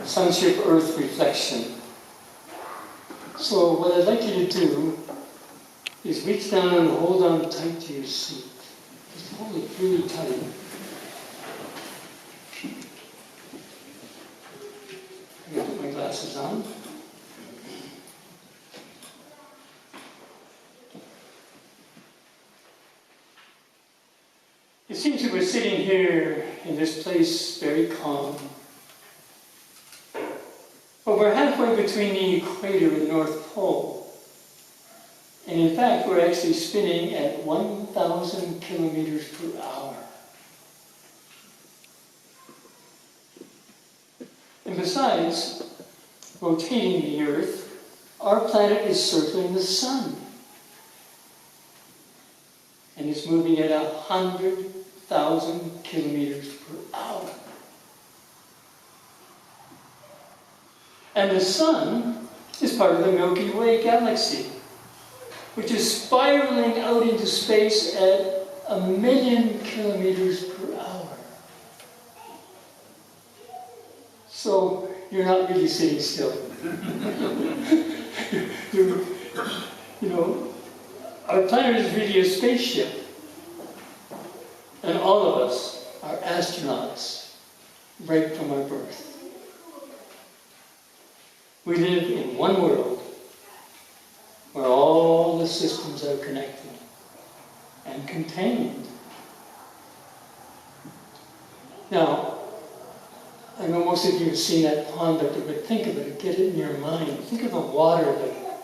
Sunship Earth reflection. So what I'd like you to do is reach down and hold on tight to your seat. Just hold it really tight. I'm going to put my glasses on. It seems that we're sitting here in this place very calm. But we're halfway between the equator and the North Pole. And in fact, we're actually spinning at 1,000 kilometers per hour. And besides rotating the Earth, our planet is circling the Sun. And it's moving at 100,000 kilometers per hour. And the Sun is part of the Milky Way galaxy, which is spiraling out into space at 1,000,000 kilometers per hour. So you're not really sitting still. Our planet is really a spaceship. And all of us are astronauts right from our birth. We live in one world where all the systems are connected and contained. Now, I know most of you have seen that pond up there, but think of it, get it in your mind. Think of the water there.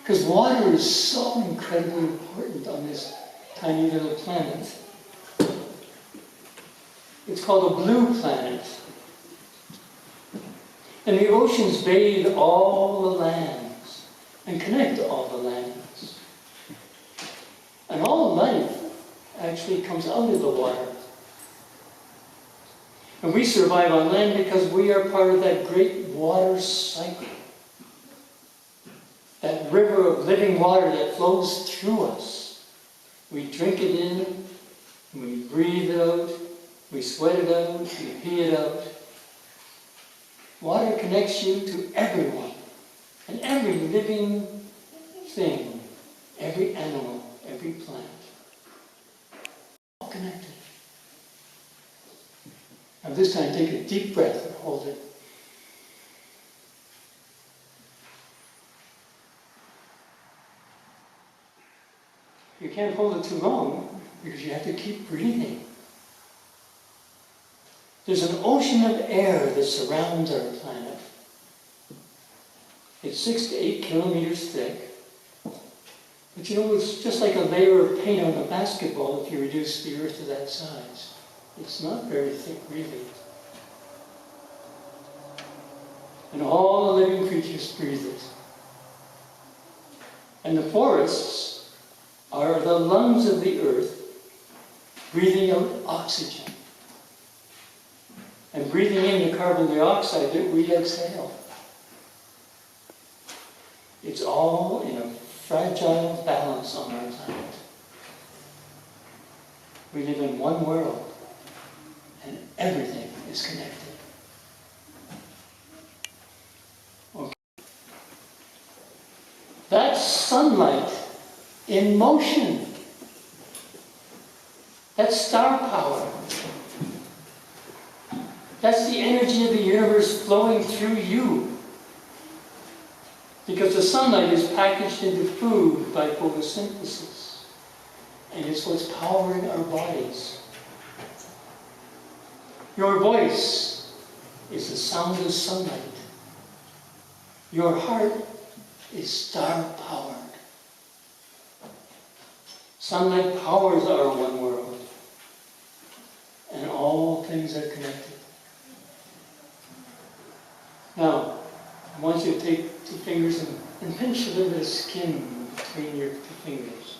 Because water is so incredibly important on this tiny little planet. It's called a blue planet. And the oceans bathe all the lands and connect all the lands. And all life actually comes out of the water. And we survive on land because we are part of that great water cycle. That river of living water that flows through us. We drink it in, we breathe it out, we sweat it out, we pee it out. Water connects you to everyone, and every living thing, every animal, every plant. All connected. Now this time take a deep breath and hold it. You can't hold it too long because you have to keep breathing. There's an ocean of air that surrounds our planet. It's 6 to 8 kilometers thick. But it's just like a layer of paint on a basketball if you reduce the Earth to that size. It's not very thick, really. And all the living creatures breathe it. And the forests are the lungs of the Earth, breathing out oxygen. And breathing in the carbon dioxide that we exhale. It's all in a fragile balance on our planet. We live in one world, and everything is connected. Okay. That's sunlight in motion. That's star power. That's the energy of the universe flowing through you. Because the sunlight is packaged into food by photosynthesis. And it's what's powering our bodies. Your voice is the sound of sunlight. Your heart is star-powered. Sunlight powers our one world. And all things are connected. Now, I want you to take 2 fingers and pinch a little bit of skin between your 2 fingers.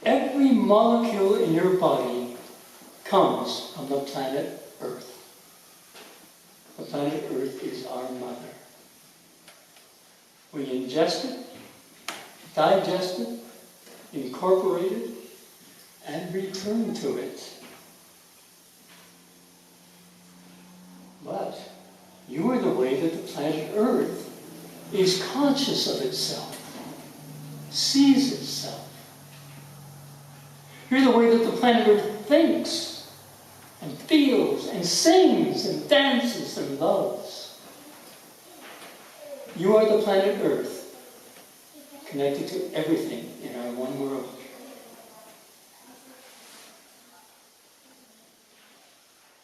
Every molecule in your body comes from the planet Earth. The planet Earth is our mother. We ingest it, digest it, incorporate it, and return to it. But you are the way that the planet Earth is conscious of itself, sees itself. You're the way that the planet Earth thinks and feels and sings and dances and loves. You are the planet Earth, connected to everything in our one world.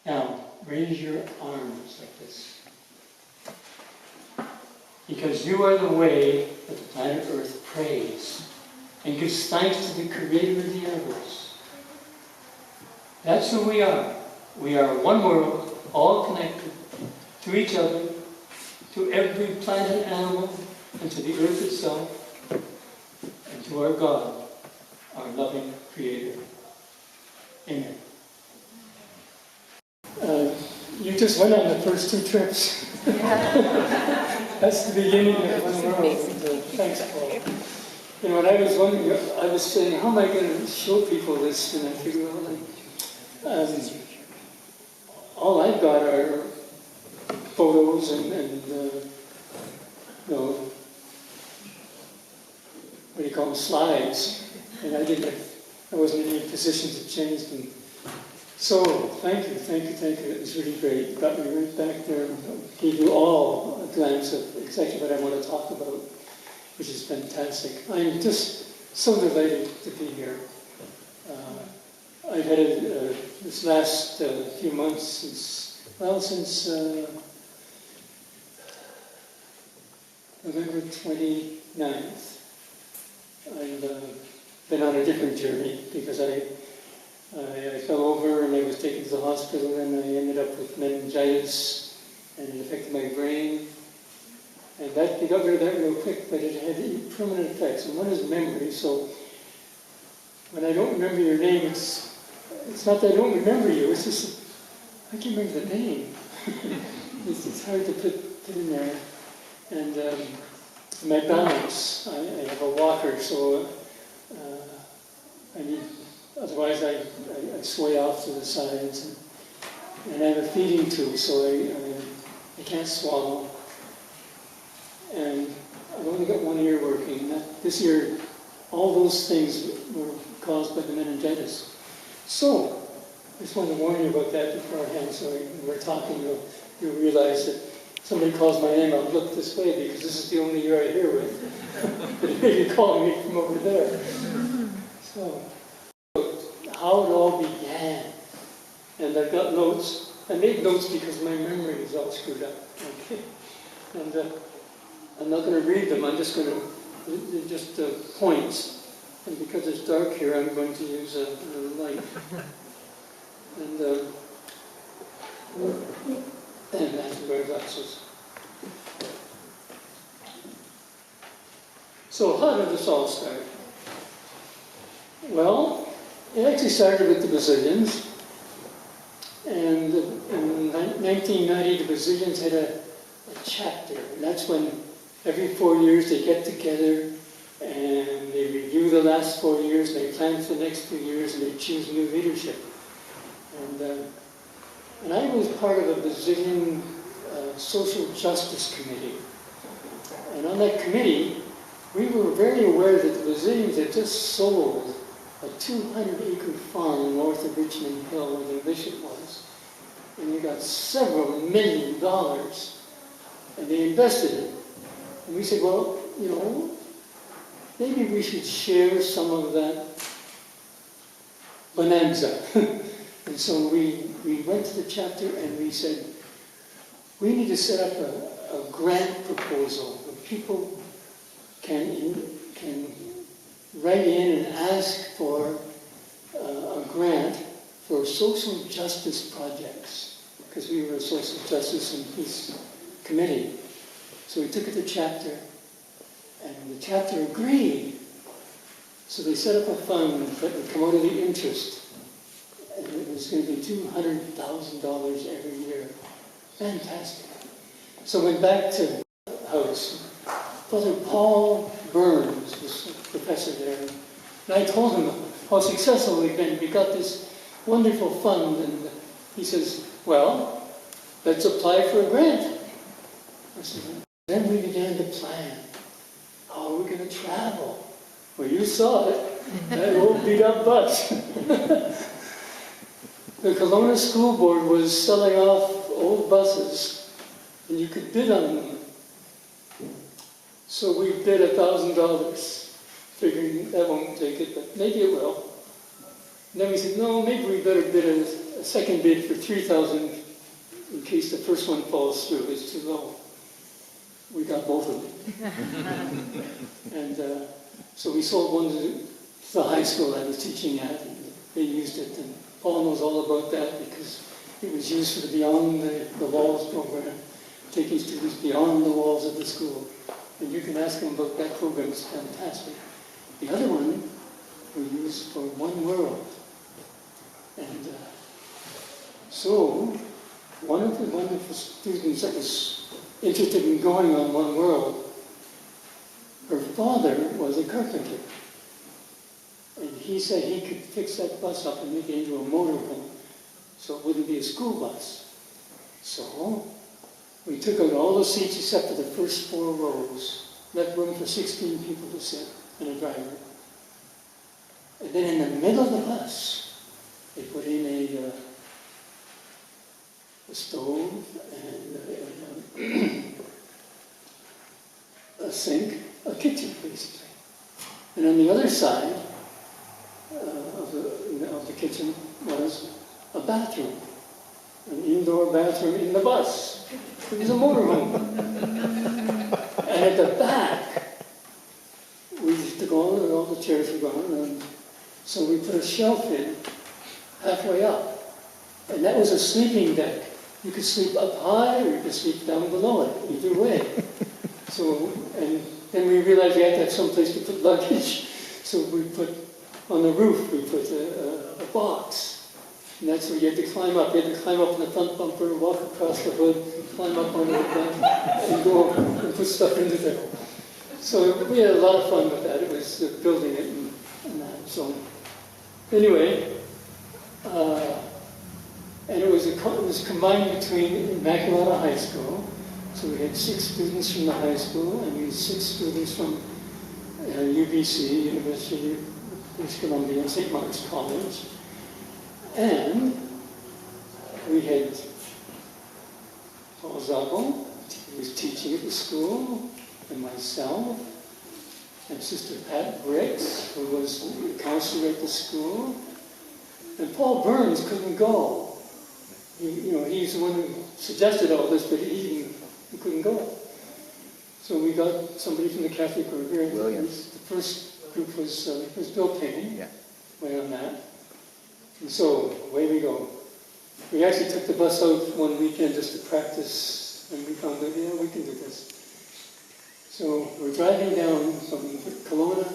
Now, raise your arms like this. Because you are the way that the planet Earth prays and gives thanks to the Creator of the universe. That's who we are. We are one world, all connected to each other, to every plant and animal, and to the earth itself, and to our God, our loving Creator. Amen. You just went on the first 2 trips. That's the beginning of one world. Thanks, Paul. You know, when I was wondering, I was saying, how am I going to show people this? And I figured, well, all I've got are photos and you know, what do you call them, slides. And I wasn't in any position to change them. So, thank you. It was really great. You got me right back there and gave you all a glance of exactly what I want to talk about, which is fantastic. I'm just so delighted to be here. I've had this last few months since November 29th. I've been on a different journey because I fell over and I was taken to the hospital and I ended up with meningitis and it affected my brain. And they got rid of that real quick, but it had permanent effects. And one is memory, so when I don't remember your name, it's not that I don't remember you, it's just, I can't remember the name. It's hard to put in there. And my balance, I have a walker, so I need, otherwise I sway off to the sides. And I have a feeding tube, so I can't swallow. And I've only got one ear working. This year, all those things were caused by the meningitis. So, I just wanted to warn you about that beforehand, so when we're talking, you'll realize that somebody calls my name, I'll look this way because this is the only ear I hear with. But maybe calling me from over there. So, how it all began. And I've got notes. I made notes because my memory is all screwed up. Okay. And I'm not going to read them, I'm just going to, just points. And because it's dark here, I'm going to use a light. And I have to wear glasses. So how did this all start? Well, it actually started with the Brazilians. And in 1990, the Brazilians had a chapter. And that's when every 4 years they get together and they review the last 4 years, and they plan for the next few years, and they choose new leadership. And I was part of a Brazilian social justice committee. And on that committee, we were very aware that the Brazilians had just sold a 200-acre farm north of Richmond Hill, where the bishop was. And they got several $1 million. And they invested it. And we said, well, you know, maybe we should share some of that bonanza. And so we went to the chapter and we said, we need to set up a grant proposal where people can write in and ask for a grant for social justice projects, because we were a social justice and peace committee. So we took it to chapter, and the chapter agreed. So they set up a fund that would come out of the interest, and it was going to be $200,000 every year. Fantastic. So I went back to the house. Father Paul Burns was a professor there, and I told him how successful we've been. We got this wonderful fund, and he says, well, let's apply for a grant. I said, then we began to plan. How are we going to travel? Well, you saw it, that old beat-up bus. The Kelowna School Board was selling off old buses, and you could bid on them. So we bid $1,000, figuring that won't take it, but maybe it will. And then we said, no, maybe we better bid a second bid for $3,000 in case the first one falls through. It's too low. We got both of them. And so we sold one to the high school I was teaching at, and they used it. And Paul knows all about that because it was used for the Beyond the Walls program, taking students beyond the walls of the school. And you can ask them about that program, it's fantastic. The other one we used for One World. And so one of the students that was interested in going on One World, her father was a carpenter. And he said he could fix that bus up and make it into a motorhome so it wouldn't be a school bus. So we took out all the seats except for the first 4 rows, left room for 16 people to sit and a driver. And then in the middle of the bus, they put in a stove and a sink, a kitchen basically. And on the other side of the kitchen was a bathroom, an indoor bathroom in the bus. It was a motorhome. And at the back, we took all the chairs were gone, and so we put a shelf in halfway up. And that was a sleeping deck. You could sleep up high or you could sleep down below it, either way. So, and then we realized we had to have some place to put luggage. So we put, on the roof, we put a box. And that's where you had to climb up. You had to climb up on the front bumper, walk across the hood, climb up onto the front, and go and put stuff into there. So we had a lot of fun with that. It was building it and that. So anyway, and it was combined between Immaculata High School. So we had 6 students from the high school, and we had 6 students from UBC, University of British Columbia, and St. Mark's College. And we had Paul Zabel, who was teaching at the school, and myself, and Sister Pat Briggs, who was a counselor at the school. And Paul Burns couldn't go. He's the one who suggested all this, but he couldn't go. So we got somebody from the Catholic group here. Williams. The first group was Bill Payne, way on that. And so away we go. We actually took the bus out one weekend just to practice, and we found out, yeah, we can do this. So we're driving down from Kelowna,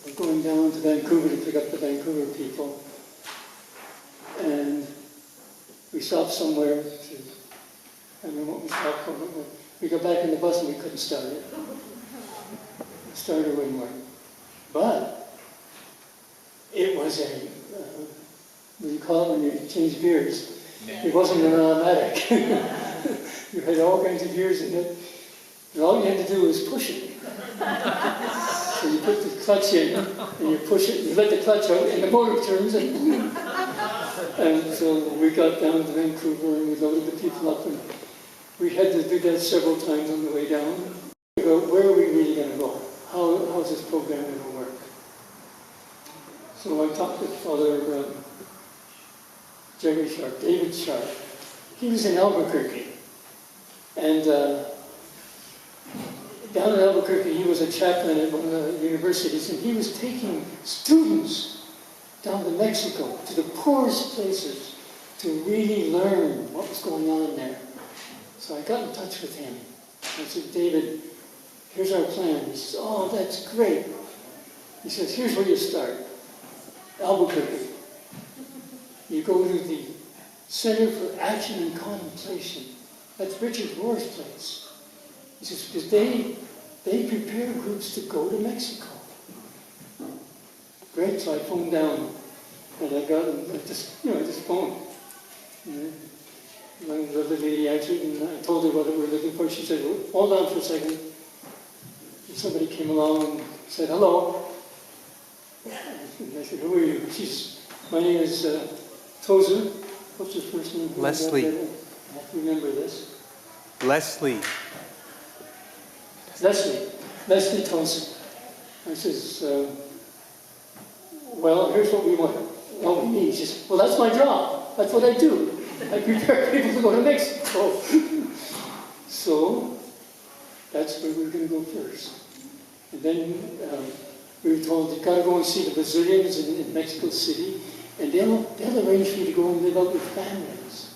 we're going down to Vancouver to pick up the Vancouver people. And we stopped somewhere to, I don't know what we stopped for, but we got back in the bus and we couldn't start it. The starter wouldn't work. But it was a, what do you call it when you change gears? It wasn't an automatic. You had all kinds of gears in it, and all you had to do was push it. So you put the clutch in, and you push it, you let the clutch out, and the motor turns, and so we got down to Vancouver, and we loaded the people up, and we had to do that several times on the way down. Where are we really going to go? How is this program going to work? So I talked with Father Jerry Sharp, David Sharp. He was in Albuquerque. And down in Albuquerque, he was a chaplain at one of the universities, and he was taking students down to Mexico, to the poorest places, to really learn what was going on there. So I got in touch with him. I said, David, here's our plan. He says, oh, that's great. He says, here's where you start. Albuquerque. You go to the Center for Action and Contemplation. That's Richard Rohr's place. He says, because they prepare groups to go to Mexico. Great, so I phoned down, and I got him, just phoned. And the the lady answered, and I told her what we were looking for. She said, "Well, hold on for a second." And somebody came along and said, "Hello." And I said, "Who are you?" My name is Tozer. What's your first name? Leslie. I have to remember this. Leslie. Leslie Tozer. I says, "Well, here's what we want. What we need." She says, "Well, that's my job. That's what I do. I prepare people to go to Mexico." So that's where we're going to go first. And then we were told, "You've got to go and see the Brazilians in Mexico City, and they'll arrange for you to go and live out with families."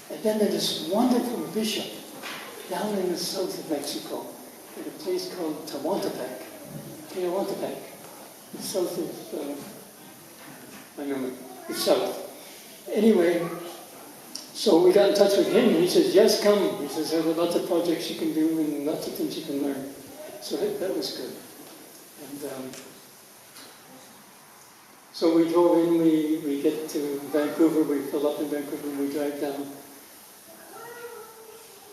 And then there's this wonderful bishop down in the south of Mexico, at a place called Tehuantepec, the south of, I don't know, the south. Anyway, so we got in touch with him, and he says, "Yes, come." He says, "There are lots of projects you can do and lots of things you can learn." So that was good. And so we drove in, we get to Vancouver, we fill up in Vancouver, and we drive down.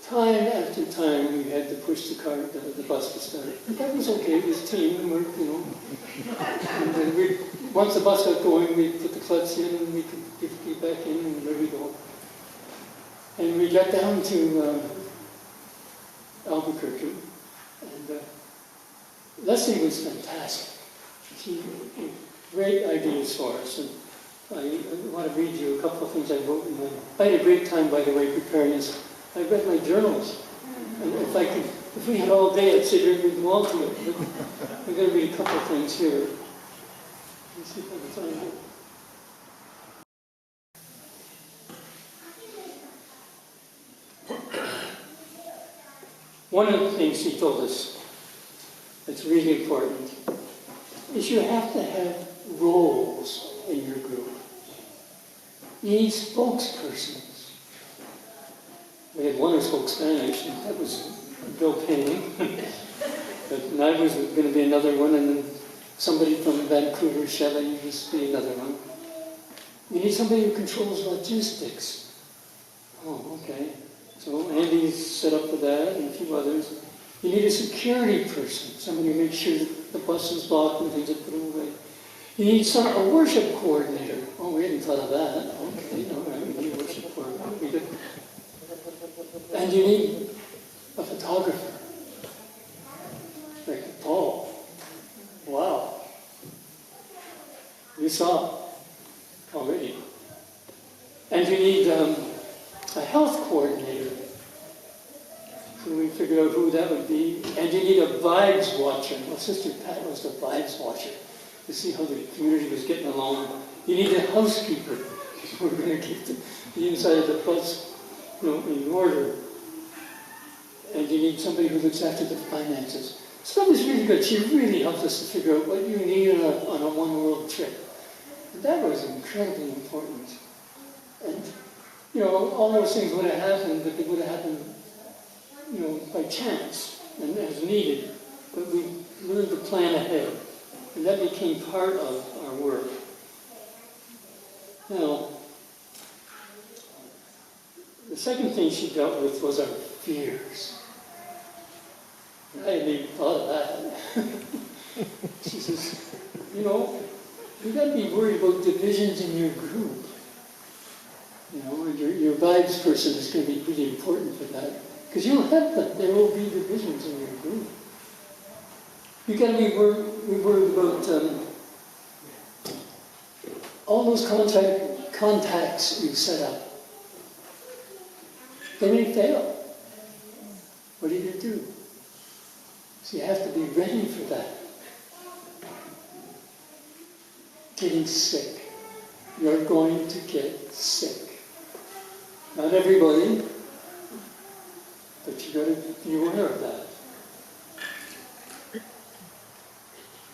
Time after time, we had to push the bus to start. But that was okay, it was teamwork, you know. And then once the bus got going, we put the clutch in, and we could get back in, and there we go. And we got down to Albuquerque, and Leslie was fantastic. She had great ideas for us, and I want to read you a couple of things I wrote in I had a great time, by the way, preparing this. I read my journals, and if we had all day, I'd sit here and read them all to you. But I'm going to read a couple of things here. Let me see if I can find it. One of the things she told us that's really important is you have to have roles in your group. You need spokespersons. We had one who spoke Spanish, and that was Bill Payne. But I was going to be another one, and then somebody from Vancouver, Shelley, was to be another one. You need somebody who controls logistics. Oh, okay. So Andy's set up for that, and a few others. You need a security person, somebody who makes sure that the bus is blocked and things are put away. You need a worship coordinator. Oh, we hadn't thought of that. Okay, all right, we need a worship coordinator. And you need a photographer. Like Paul. Wow. You saw already. And you need a health coordinator. So we figured out who that would be. And you need a vibes watcher. Well, Sister Pat was the vibes watcher to see how the community was getting along. You need a housekeeper. We're going to keep the inside of the bus, in order. And you need somebody who looks after the finances. So that was really good. She really helped us to figure out what you need on a one-world trip. And that was incredibly important. And, all those things would have happened, but they would have happened, by chance and as needed. But we learned to plan ahead. And that became part of our work. Now, the second thing she dealt with was our fears. I hadn't even thought of that. She says, you've got to be worried about divisions in your group. And your vibes person is going to be pretty important for that. Because you'll have that. There will be divisions in your group. You've got to be worried about all those contacts you set up. They may fail. What are you going to do? So you have to be ready for that. Getting sick. You're going to get sick. Not everybody, but you've got to be aware of that.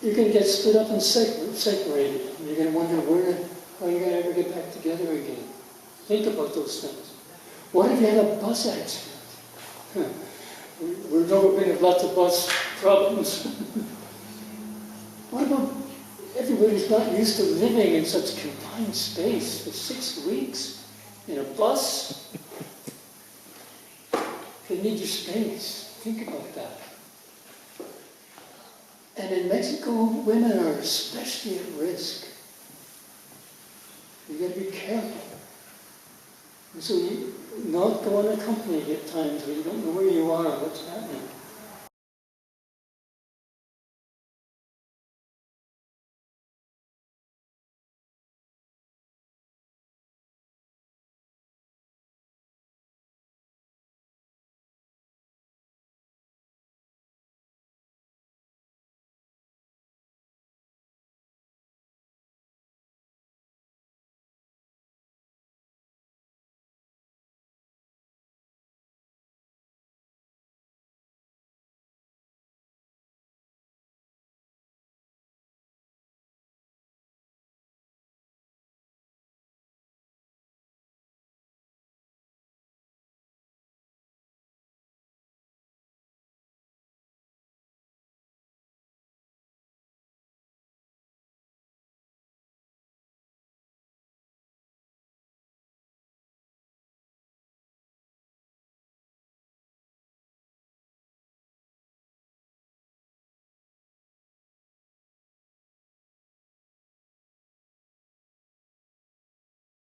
You're going to get split up and separated. And you're going to wonder how you're going to ever get back together again. Think about those things. What if you had a bus accident? We've never been in lots of bus problems. What about everybody's not used to living in such confined space for 6 weeks in a bus? You need your space. Think about that. And in Mexico, women are especially at risk. You got to be careful. And so you not go unaccompanied at times where you don't know where you are or what's happening.